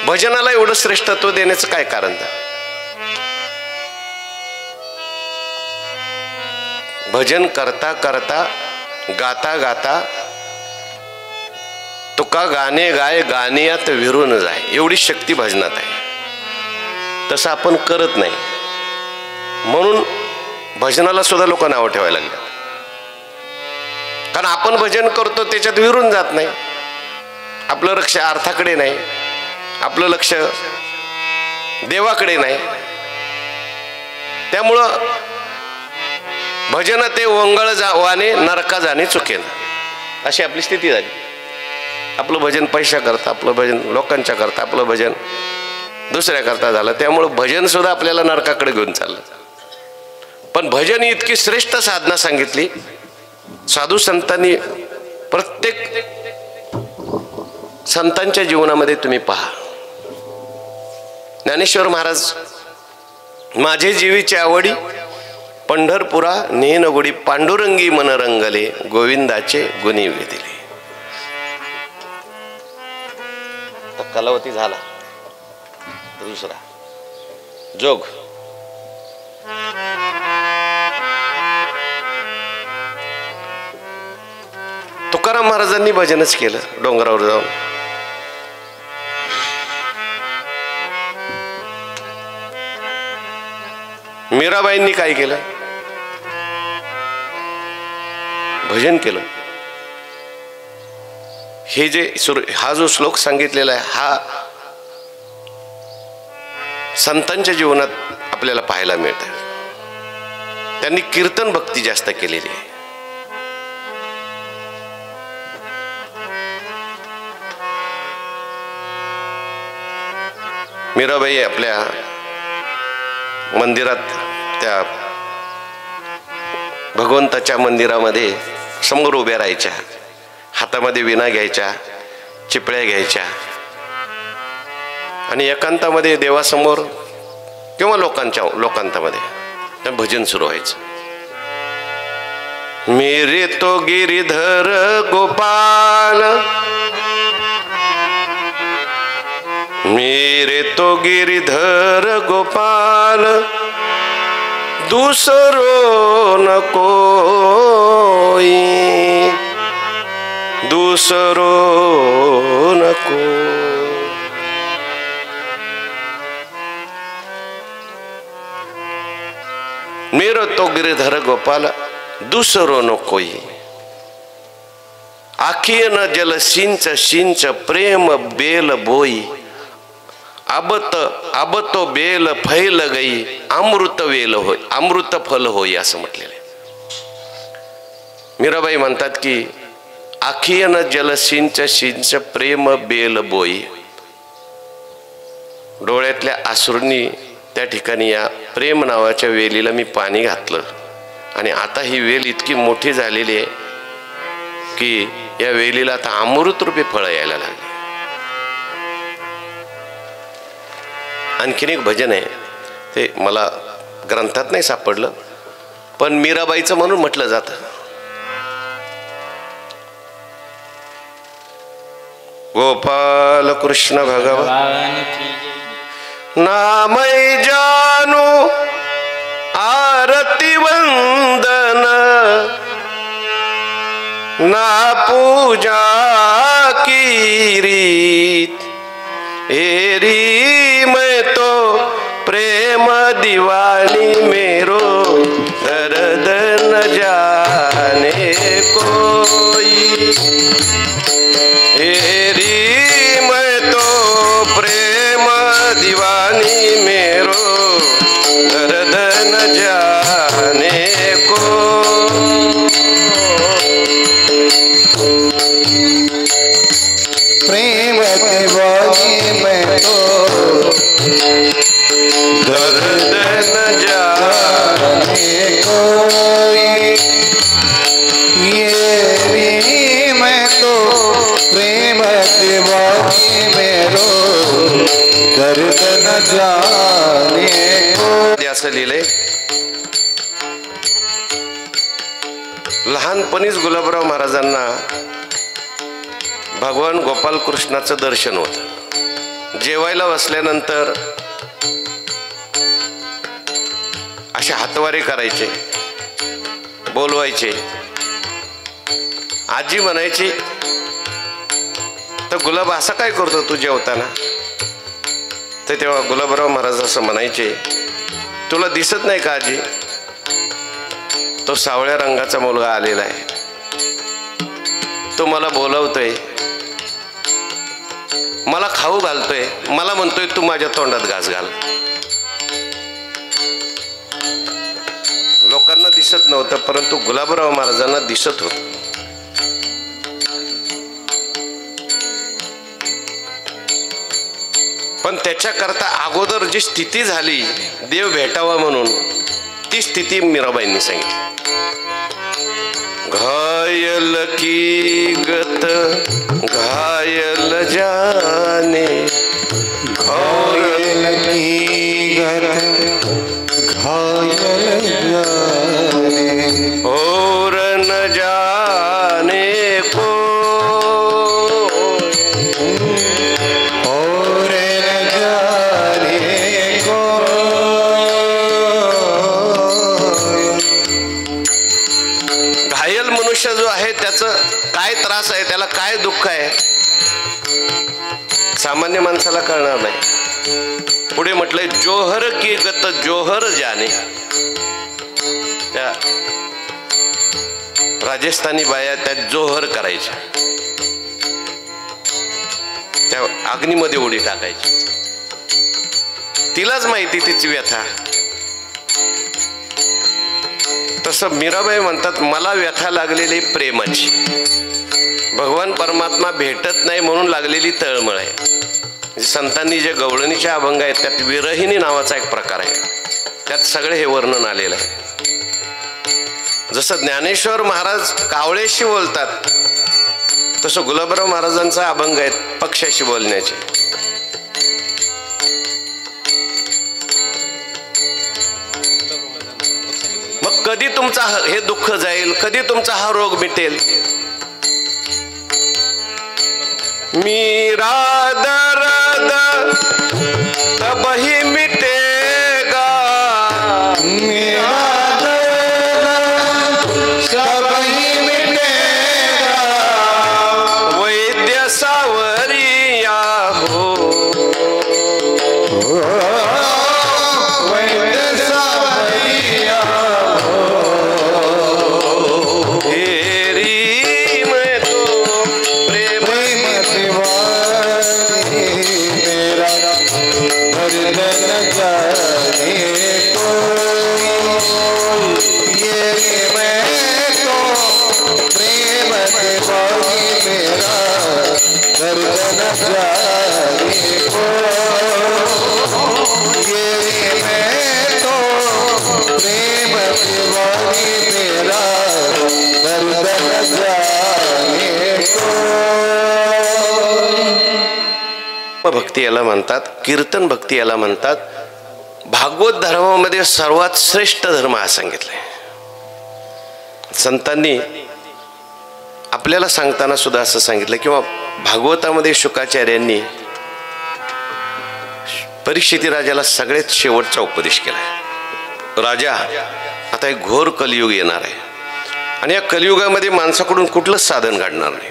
भजनाला एवढं श्रेष्ठत्व देण्याचं काय कारण? भजन करता करता गाता गाता तुका गाणे गाय गाण्यात विरून जाय, एवढी शक्ती भजनात आहे. तसं आपण करत नाही, म्हणून भजनाला सुद्धा लोक नावं ठेवायला लागले. कारण आपण भजन करतो त्याच्यात विरून जात नाही, आपलं लक्ष अर्थाकडे नाही, आपलं लक्ष देवाकडे नाही. त्यामुळं भजन ते वंगळ वाने नरका जाणे चुकेल, अशी आपली स्थिती झाली. आपलं भजन पैसा करता, आपलं भजन लोकांच्या करता, आपलं भजन दुसऱ्या करता झालं. त्यामुळं भजन सुद्धा आपल्याला नरकाकडे घेऊन चाललं. पण भजन ही इतकी श्रेष्ठ साधना सांगितली साधू संतांनी. प्रत्येक संतांच्या जीवनामध्ये तुम्ही पहा. ज्ञानेश्वर महाराज, माझे जीवीची आवडी पंढरपुरा नेनगुडी, पांडुरंगी मन रंगले, गोविंदाचे गुणी वेदिले. कलावती झाला दुसरा जोग. तुकाराम महाराजांनी भजनच केलं डोंगरावर जाऊन. मीराबाईंनी काय केलं? भजन केलं. हे जे हा जो श्लोक सांगितलेला आहे हा संतांच्या जीवनात आपल्याला पाहायला मिळतं. त्यांनी कीर्तन भक्ती जास्त केलेली आहे. मीराबाई आपल्या मंदिरात, त्या भगवंताच्या मंदिरामध्ये समोर उभ्या राहायच्या, हातामध्ये विणा घ्यायच्या, चिपळ्या घ्यायच्या आणि एकांतामध्ये देवासमोर किंवा लोकांतामध्ये भजन सुरू व्हायचं. मेरे तो गिरिधर गोपाल, मेरे तो गिरिधर गोपाल, दूसरो न कोई, दूसरो न कोई. मेरो तो गिरिधर गोपाल, दूसरो न कोई. आखिए न जल सिंच सिंच, प्रेम बेल बोई. अब तो बेल फैल गई, अमृत वेल होय, अमृत फल होई असं म्हटलेलं आहे. मीराबाई म्हणतात की आखियन जल सिंच सिंच, प्रेम बेल बोई. डोळ्यातल्या आसुरनी त्या ठिकाणी या प्रेम नावाच्या वेलीला मी पाणी घातलं आणि आता ही वेल इतकी मोठी झालेली आहे की या वेलीला आता अमृत रूपी फळं यायला लागली. आणखीन एक भजन आहे, ते मला ग्रंथात नाही सापडलं, पण मीराबाईचं म्हणून म्हटलं जातं. गोपाल कृष्ण भगवान नामय जानू आरती वंदन, ना पूजा की रीत, एरी मैं तो प्रेम दीवानी, मेरो दर्द न जाने कोई. एरी मैं तो प्रेम दीवानी, मेरो दर्द न जाने कोई. प्रेम दीवानी मैं तो दर्द न जाने कोई. ये भी मैं तो प्रेम दीवानी, मेरो दर्द न जाने कोई. असं लिहिलंय. लहानपणीच गुलाबराव महाराजांना भगवान गोपाल कृष्णाचं दर्शन होतं. जेवायला बसल्यानंतर असे हातवारे करायचे, बोलवायचे. आजी म्हणायची, तर गुलाब असा काय करतो तू जेवताना? तर तेव्हा गुलाबराव महाराज असं म्हणायचे, तुला दिसत नाही का आजी, तो सावळ्या रंगाचा मुलगा आलेला आहे, तो मला बोलवतोय, मला खाऊ घालतोय, मला म्हणतोय तू माझ्या तोंडात घास घाल. लोकांना दिसत नव्हतं, परंतु गुलाबराव महाराजांना दिसत होत. पण त्याच्याकरता अगोदर जी स्थिती झाली देव भेटावा म्हणून, ती स्थिती मीराबाईंनी सांगितली. घायल की गत घायल जाने, घायल की गत घायल जाने, और न जाने को, और न जाने को. घायल मनुष्य जो आहे त्याचं काय त्रास आहे, त्याला काय दुःख आहे, सामान्य माणसाला कळणार नाही. पुढे म्हटलंय जोहर की गत जोहर जाने. त्या राजस्थानी बाया त्या जोहर करायच्या, त्या अग्नीमध्ये उडी टाकायची. तिलाच माहिती तिची व्यथा. तसं मीराबाई म्हणतात, मला व्यथा लागलेली प्रेमाची, भगवान परमात्मा भेटत नाही म्हणून लागलेली तळमळ आहे. संतांनी जे गवळणीचे अभंग आहेत त्यात विरहिणी नावाचा एक प्रकार आहे, त्यात सगळे हे वर्णन आलेलं आहे. जसं ज्ञानेश्वर महाराज कावळेशी बोलतात, तसं गुलाबराव महाराजांचा अभंग आहे पक्ष्याशी बोलण्याचे. मग कधी तुमचा हे दुःख जाईल, कधी तुमचा हा रोग मिटेल? मीरा दर्द तबही मिटेगा, मेरा दर्द सबही मिटेगा, वैद्य सावरिया हो, वैद्य सावरिया हो. तेरी मैं तो प्रेम दीवानी, मेरा दर्द न जाने को, ये मैं तो प्रेम दीवानी, मेरा दर्द न जाने को, ये मैं तो प्रेम दीवानी, मेरा दर्द न जाने को. भक्ती याला म्हणतात, कीर्तन भक्ती याला म्हणतात. भागवत धर्मामध्ये सर्वात श्रेष्ठ धर्म हा सांगितलाय. संतांनी आपल्याला सांगताना सुद्धा असं सांगितलं, किंवा भागवतामध्ये शुकाचार्यांनी परीक्षिती राजाला सगळ्यात शेवटचा उपदेश केला. राजा, आता एक घोर कलियुग येणार आहे, आणि या कलियुगामध्ये माणसाकडून कुठलंच साधन घडणार नाही.